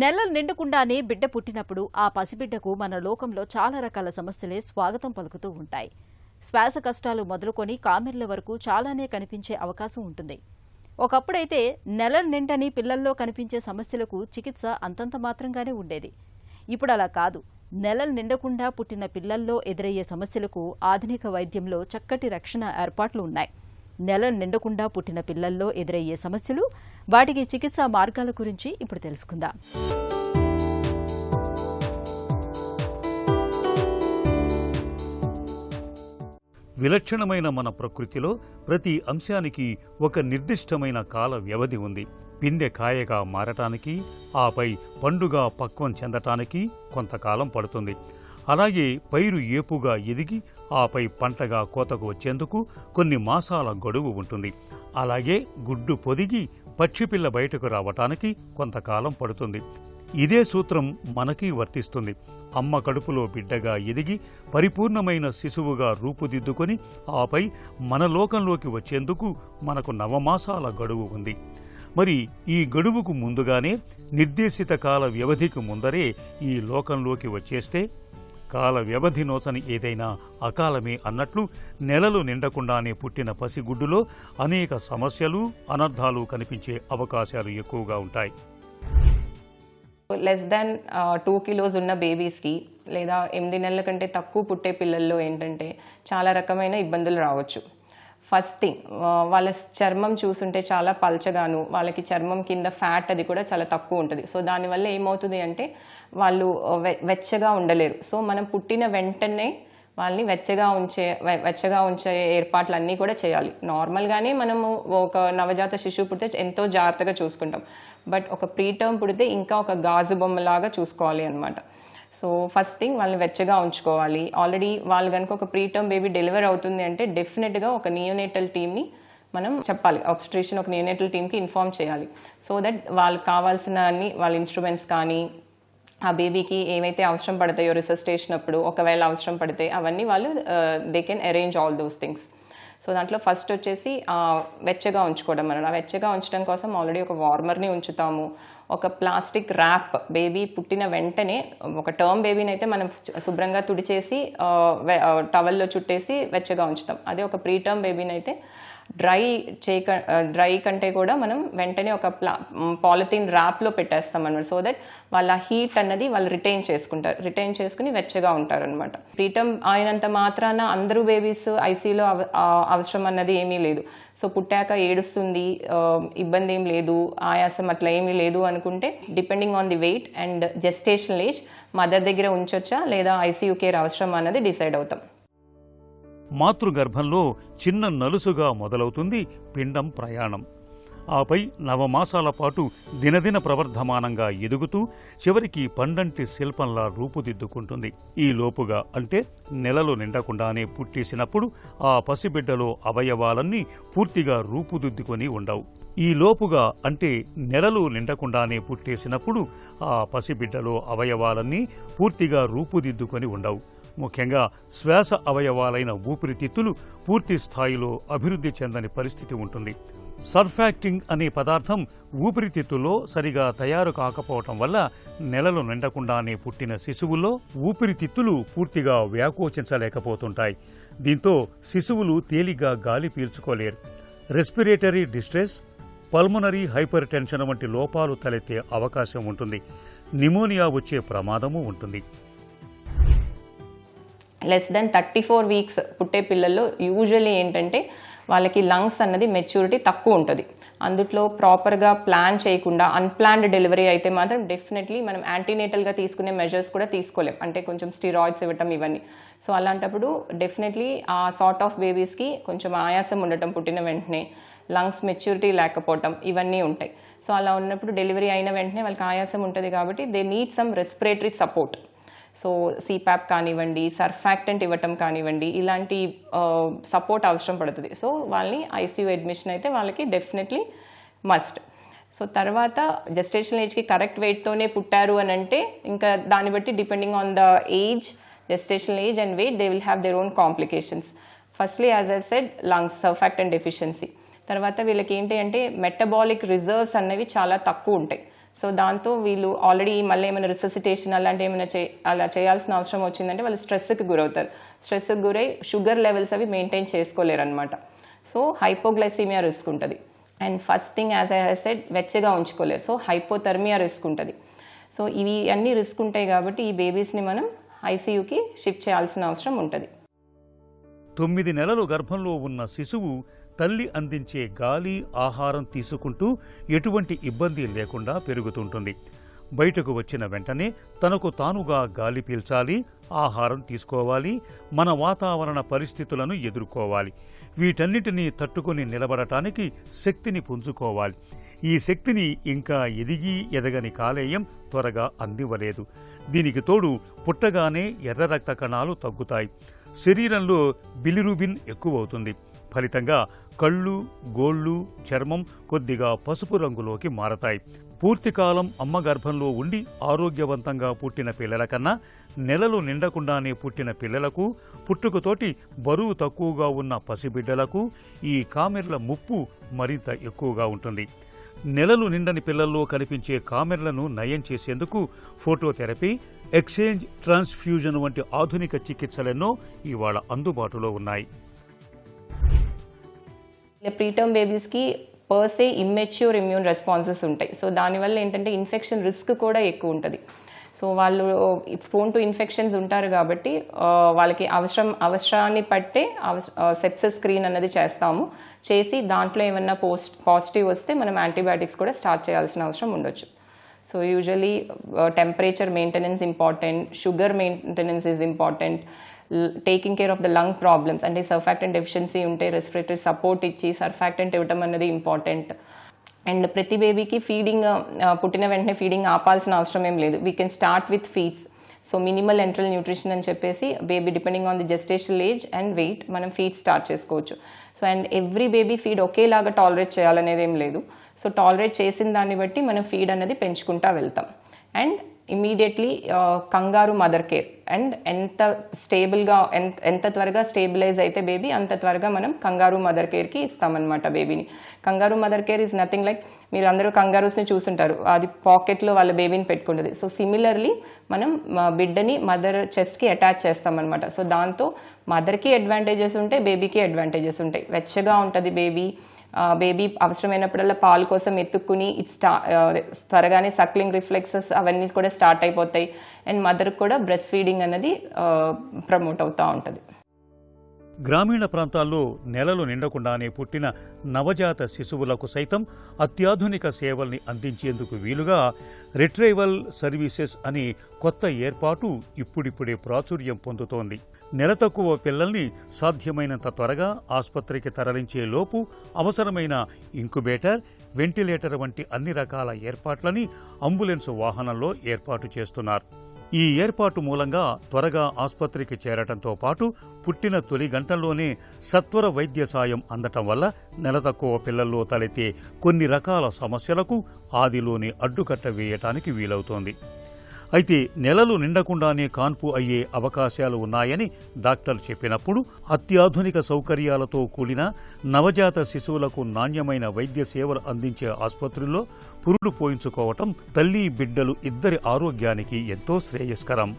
నెలలు నిండకుండానే బిడ్డ పుట్టినప్పుడు ఆ పసిబిడ్డకు మన లోకంలో చాలా రకాల సమస్యలే స్వాగతం పలుకుతూ ఉంటాయి. శ్వాస కష్టాలు మొదలుకొని కామెర్ల వరకు చాలానే కనిపించే అవకాశం ఉంటుంది. ఒకప్పుడైతే నెలలు నిండని పిల్లల్లో కనిపించే సమస్యలకు చికిత్స అంతంత మాత్రంగానే ఉండేది. ఇప్పుడు అలా కాదు. నెలలు నిండకుండా పుట్టిన పిల్లల్లో ఎదురయ్యే సమస్యలకు ఆధునిక వైద్యంలో చక్కటి రక్షణ ఏర్పాట్లు ఉన్నాయి. నెలలు నిండకుండా పుట్టిన పిల్లల్లో ఎదురయ్యే సమస్యలు, వాటికి చికిత్సా మార్గాల గురించి ఇప్పుడు తెలుసుకుందాం. విలక్షణమైన మన ప్రకృతిలో ప్రతి అంశానికి ఒక నిర్దిష్టమైన కాల వ్యవధి ఉంది. పిందె కాయగా మారటానికి, ఆపై పండుగ పక్వం చెందటానికి కొంతకాలం పడుతుంది. అలాగే పైరు ఏపుగా ఎదిగి ఆపై పంటగా కోతకు వచ్చేందుకు కొన్ని మాసాల గడువు ఉంటుంది. అలాగే గుడ్డు పొదిగి పక్షిపిల్ల బయటకు రావటానికి కొంతకాలం పడుతుంది. ఇదే సూత్రం మనకి వర్తిస్తుంది. అమ్మ కడుపులో బిడ్డగా ఎదిగి పరిపూర్ణమైన శిశువుగా రూపుదిద్దుకొని ఆపై మన లోకంలోకి వచ్చేందుకు మనకు నవమాసాల గడువు ఉంది. మరి ఈ గడువుకు ముందుగానే నిర్దేశిత కాల వ్యవధికి ముందరే ఈ లోకంలోకి వచ్చేస్తే కాల వ్యవధి నోచని ఏదైనా అకాలమే అన్నట్లు నెలలు నిండకుండానే పుట్టిన పసిగుడ్డులో అనేక సమస్యలు, అనర్థాలు కనిపించే అవకాశాలు ఎక్కువగా ఉంటాయి. లెస్ దాన్ 2 కిలోస్ ఉన్న బేబీస్కి లేదా 8 నెలల కంటే తక్కువ పుట్టే పిల్లల్లో ఏంటంటే చాలా రకమైన ఇబ్బందులు రావచ్చు. ఫస్ట్ థింగ్, వాళ్ళ చర్మం చూసుంటే చాలా పల్చగాను, వాళ్ళకి చర్మం కింద ఫ్యాట్ అది కూడా చాలా తక్కువ ఉంటుంది. సో దానివల్ల ఏమవుతుంది అంటే వాళ్ళు వెచ్చగా ఉండలేరు. సో మనం పుట్టిన వెంటనే వాళ్ళని వెచ్చగా ఉంచే ఏర్పాట్లు అన్నీ కూడా చేయాలి. నార్మల్గానే మనము ఒక నవజాత శిశువు పుడితే ఎంతో జాగ్రత్తగా చూసుకుంటాం. బట్ ఒక ప్రీటర్మ్ పుడితే ఇంకా ఒక గాజు బొమ్మలాగా చూసుకోవాలి అనమాట. సో ఫస్ట్ థింగ్, వాళ్ళని వెచ్చగా ఉంచుకోవాలి. ఆల్రెడీ వాళ్ళు కనుక ఒక ప్రీటర్మ్ బేబీ డెలివర్ అవుతుంది అంటే డెఫినెట్గా ఒక నియోనేటల్ టీమ్ని మనం చెప్పాలి. ఆబ్స్ట్రిషన్ ఒక నియోనేటల్ టీమ్కి ఇన్ఫార్మ్ చేయాలి. సో దట్ వాళ్ళకి కావాల్సిన అన్ని వాళ్ళ ఇన్స్ట్రుమెంట్స్ కానీ, ఆ బేబీకి ఏమైతే అవసరం పడతాయో రిసస్టేషన్ అప్పుడు ఒకవేళ అవసరం పడితే అవన్నీ వాళ్ళు they can arrange all those things. So దాంట్లో ఫస్ట్ వచ్చేసి వెచ్చగా ఉంచుకోవడం. మనం ఆ వెచ్చగా ఉంచడం కోసం ఆల్రెడీ ఒక వార్మర్ని ఉంచుతాము. ఒక ప్లాస్టిక్ ర్యాప్, బేబీ పుట్టిన వెంటనే ఒక టర్మ్ బేబీని అయితే మనం శుభ్రంగా తుడిచేసి టవల్లో చుట్టేసి వెచ్చగా ఉంచుతాం. అదే ఒక ప్రీ టర్మ్ బేబీని అయితే డ్రై కంటే కూడా మనం వెంటనే ఒక పాలిథిన్ ర్యాప్లో పెట్టేస్తాం అనమాట. సో దట్ వాళ్ళ హీట్ అన్నది వాళ్ళు రిటైన్ చేసుకుని వెచ్చగా ఉంటారు అనమాట. ప్రీటర్మ్ అయినంత మాత్రాన అందరూ బేబీస్ ఐసీయూలో అవసరం అన్నది ఏమీ లేదు. సో పుట్టాక ఏడుస్తుంది, ఇబ్బంది ఏం లేదు, ఆయాసం అట్లా ఏమీ లేదు అనుకుంటే depending on the weight and gestational age mother దగ్గర ఉంచొచ్చా లేదా ఐసీయూ కేర్ అవసరం అన్నది డిసైడ్ అవుతాం. మాతృగర్భంలో చిన్న నలుసుగా మొదలవుతుంది పిండం ప్రయాణం. ఆపై నవమాసాల పాటు దినదిన ప్రవర్ధమానంగా ఎదుగుతూ చివరికి పండంటి శిల్పంలా రూపుదిద్దుకుంటుంది. ఈ లోపుగా అంటే నెలలు నిండకుండానే పుట్టేసినప్పుడు ఆ పసిబిడ్డలో అవయవాలన్నీ పూర్తిగా రూపుదిద్దుకొని ఉండవు. ఈ లోపుగా అంటే నెలలు నిండకుండానే పుట్టేసినప్పుడు ఆ పసిబిడ్డలో అవయవాలన్నీ పూర్తిగా రూపుదిద్దుకొని ఉండవు. ముఖ్యంగా శ్వాస అవయవాలైన ఊపిరితిత్తులు పూర్తి స్థాయిలో అభివృద్ధి చెందని పరిస్థితి ఉంటుంది. సర్ఫాక్టింగ్ అనే పదార్థం ఊపిరితిత్తుల్లో సరిగా తయారు కాకపోవటం వల్ల నెలలు నిండకుండానే పుట్టిన శిశువుల్లో ఊపిరితిత్తులు పూర్తిగా వ్యాకోచించలేకపోతుంటాయి. దీంతో శిశువులు తేలిగ్గా గాలి పీల్చుకోలేరు. Respiratory distress, pulmonary hypertension వంటి లోపాలు తలెత్తే అవకాశం ఉంటుంది. నిమోనియా వచ్చే ప్రమాదము ఉంటుంది. లెస్ దెన్ 34 వీక్స్ పుట్టే పిల్లల్లో యూజువల్లీ ఏంటంటే వాళ్ళకి లంగ్స్ అన్నది మెచ్యూరిటీ తక్కువ ఉంటుంది. అందుట్లో ప్రాపర్గా ప్లాన్ చేయకుండా అన్ప్లాన్డ్ డెలివరీ అయితే మాత్రం డెఫినెట్లీ మనం యాంటీనేటల్గా తీసుకునే మెజర్స్ కూడా తీసుకోలేం. అంటే కొంచెం స్టిరాయిడ్స్ ఇవ్వటం ఇవన్నీ. సో అలాంటప్పుడు డెఫినెట్లీ ఆ సార్ట్ ఆఫ్ బేబీస్కి కొంచెం ఆయాసం ఉండటం, పుట్టిన వెంటనే లంగ్స్ మెచ్యూరిటీ లేకపోవటం ఇవన్నీ ఉంటాయి. సో అలా ఉన్నప్పుడు డెలివరీ అయిన వెంటనే వాళ్ళకి ఆయాసం ఉంటుంది కాబట్టి they need some respiratory support. So CPAP కానివ్వండి, సర్ఫాక్టెంట్ ఇవ్వటం కానివ్వండి, ఇలాంటి సపోర్ట్ అవసరం పడుతుంది. సో వాళ్ళని ఐసీయూ అడ్మిషన్ అయితే వాళ్ళకి డెఫినెట్లీ మస్ట్. సో తర్వాత జెస్టేషనల్ ఏజ్కి కరెక్ట్ వెయిట్తోనే పుట్టారు అని అంటే ఇంకా దాన్ని బట్టి depending on the age, gestational age and weight they will have their own complications. Firstly as I said lungs surfactant deficiency. తర్వాత వీళ్ళకి ఏంటి అంటే మెటబాలిక్ రిజర్వ్స్ అనేవి చాలా తక్కువ ఉంటాయి. సో దాంతో వీళ్ళు ఆల్రెడీ మళ్ళీ ఏమైనా రిససిటేషన్ అలాంటి ఏమైనా అలా చేయాల్సిన అవసరం వచ్చిందంటే వాళ్ళు స్ట్రెస్కి గురవుతారు. స్ట్రెస్కి గురై షుగర్ లెవెల్స్ అవి మెయింటైన్ చేసుకోలేరు అనమాట. సో హైపోగ్లైసీమియా రిస్క్ ఉంటుంది. And first thing as I have said వెచ్చగా ఉంచుకోలేరు. సో హైపోథర్మియా రిస్క్ ఉంటుంది. సో ఇవి అన్ని రిస్క్ ఉంటాయి కాబట్టి ఈ బేబీస్ని మనం ఐసీయూకి షిఫ్ట్ చేయాల్సిన అవసరం ఉంటుంది. 9 నెలలు గర్భంలో ఉన్న శిశువు తల్లి అందించే గాలి, ఆహారం తీసుకుంటూ ఎటువంటి ఇబ్బంది లేకుండా పెరుగుతుంటుంది. బయటకు వచ్చిన వెంటనే తనకు తానుగా గాలి పీల్చాలి, ఆహారం తీసుకోవాలి, మన వాతావరణ పరిస్థితులను ఎదుర్కోవాలి. వీటన్నిటినీ తట్టుకొని నిలబడటానికి శక్తిని పుంజుకోవాలి. ఈ శక్తిని ఇంకా ఎదగని కాలేయం త్వరగా అందివ్వలేదు. దీనికి తోడు పుట్టగానే ఎర్ర రక్త కణాలు తగ్గుతాయి. శరీరంలో బిలిరుబిన్ ఎక్కువవుతుంది. ఫలితంగా కళ్ళు, గోళ్ళు, చర్మం కొద్దిగా పసుపు రంగులోకి మారతాయి. పూర్తికాలం అమ్మ గర్భంలో ఉండి ఆరోగ్యవంతంగా పుట్టిన పిల్లల కన్నా నెలలు నిండకుండానే పుట్టిన పిల్లలకు, పుట్టుకతోటి బరువు తక్కువగా ఉన్న పసిబిడ్డలకు ఈ కామెర్ల ముప్పు మరింత ఎక్కువగా ఉంటుంది. నెలలు నిండని పిల్లల్లో కనిపించే కామెర్లను నయం చేసేందుకు ఫోటోథెరపీ, ఎక్స్చేంజ్ ట్రాన్స్ఫ్యూజన్ వంటి ఆధునిక చికిత్సలెన్నో ఇవాళ అందుబాటులో ఉన్నాయి. Preterm బేబీస్కి per se immature immune responses ఉంటాయి. సో దానివల్ల ఏంటంటే ఇన్ఫెక్షన్ రిస్క్ కూడా ఎక్కువ ఉంటుంది. సో వాళ్ళు ప్రోన్ టు ఇన్ఫెక్షన్స్ ఉంటారు కాబట్టి వాళ్ళకి అవసరాన్ని పట్టే సెప్సిస్ స్క్రీన్ అన్నది చేస్తాము. చేసి దాంట్లో ఏమన్నా పాజిటివ్ వస్తే మనం యాంటీబయాటిక్స్ కూడా స్టార్ట్ చేయాల్సిన అవసరం ఉండొచ్చు. So usually temperature maintenance important, sugar maintenance is important, taking care of the lung problems అంటే సర్ఫాక్టెంట్ డెఫిషియన్సీ ఉంటే రెస్పిరేటరీ సపోర్ట్ ఇచ్చి సర్ఫాక్టెంట్ ఇవ్వటం అనేది ఇంపార్టెంట్. అండ్ ప్రతి బేబీకి ఫీడింగ్ పుట్టిన వెంటనే ఫీడింగ్ ఆపాల్సిన అవసరం ఏం లేదు. We can start with feeds. So minimal enteral nutrition అని చెప్పేసి baby depending on the gestational age and weight మనం ఫీడ్ స్టార్ట్ చేసుకోవచ్చు. So and every baby feed ఒకేలాగా టాలరేట్ చేయాలనేది ఏం లేదు. సో టాలరేట్ చేసిన దాన్ని బట్టి మనం ఫీడ్ అనేది పెంచుకుంటా వెళ్తాం. అండ్ ఇమీడియట్లీ కంగారు మదర్ కేర్ అండ్ ఎంత స్టేబుల్గా ఎంత త్వరగా స్టేబిలైజ్ అయితే బేబీ అంత త్వరగా మనం కంగారు మదర్ కేర్కి ఇస్తామన్నమాట బేబీని. కంగారు mother care is nothing like మీరు అందరూ కంగారూస్ని చూసుంటారు, అది పాకెట్లో వాళ్ళ బేబీని పెట్టుకుంటుంది. సో సిమిలర్లీ మనం బిడ్డని మదర్ చెస్ట్కి అటాచ్ చేస్తామన్నమాట. సో దాంతో మదర్కి అడ్వాంటేజెస్ ఉంటాయి, బేబీకి అడ్వాంటేజెస్ ఉంటాయి. వెచ్చగా ఉంటుంది బేబీ. బేబీ అవసరమైనప్పుడల్లా పాలు కోసం ఎత్తుక్కుని త్వరగానే సక్లింగ్ రిఫ్లెక్సెస్ అవన్నీ కూడా స్టార్ట్ అయిపోతాయి. అండ్ మదర్కి కూడా బ్రెస్ట్ ఫీడింగ్ అనేది ప్రమోట్ అవుతూ ఉంటుంది. గ్రామీణ ప్రాంతాల్లో నెలలు నిండకుండానే పుట్టిన నవజాత శిశువులకు సైతం అత్యాధునిక సేవల్ని అందించేందుకు వీలుగా రిట్రైవల్ సర్వీసెస్ అనే కొత్త ఏర్పాటు ఇప్పుడిప్పుడే ప్రాచుర్యం పొందుతోంది. నెల తక్కువ పిల్లల్ని సాధ్యమైనంత త్వరగా ఆసుపత్రికి తరలించే లోపు అవసరమైన ఇంక్యుబేటర్, వెంటిలేటర్ వంటి అన్ని రకాల ఏర్పాట్లని అంబులెన్స్ వాహనంలో ఏర్పాటు చేస్తున్నారు. ఈ ఏర్పాటు మూలంగా త్వరగా ఆసుపత్రికి చేరటంతో పాటు పుట్టిన తొలి గంటల్లోనే సత్వర వైద్య సాయం అందటం వల్ల నెల తక్కువ పిల్లల్లో తలెత్తే కొన్ని రకాల సమస్యలకు ఆదిలోనే అడ్డుకట్ట వేయటానికి వీలవుతోంది. అయితే నెలలు నిండకుండానే కాన్పు అయ్యే అవకాశాలు ఉన్నాయని డాక్టర్లు చెప్పినప్పుడు అత్యాధునిక సౌకర్యాలతో కూడిన నవజాత శిశువులకు నాణ్యమైన వైద్య సేవలు అందించే ఆసుపత్రుల్లో పురుడు పోయించుకోవటం తల్లి, బిడ్డలు ఇద్దరి ఆరోగ్యానికి ఎంతో శ్రేయస్కరం.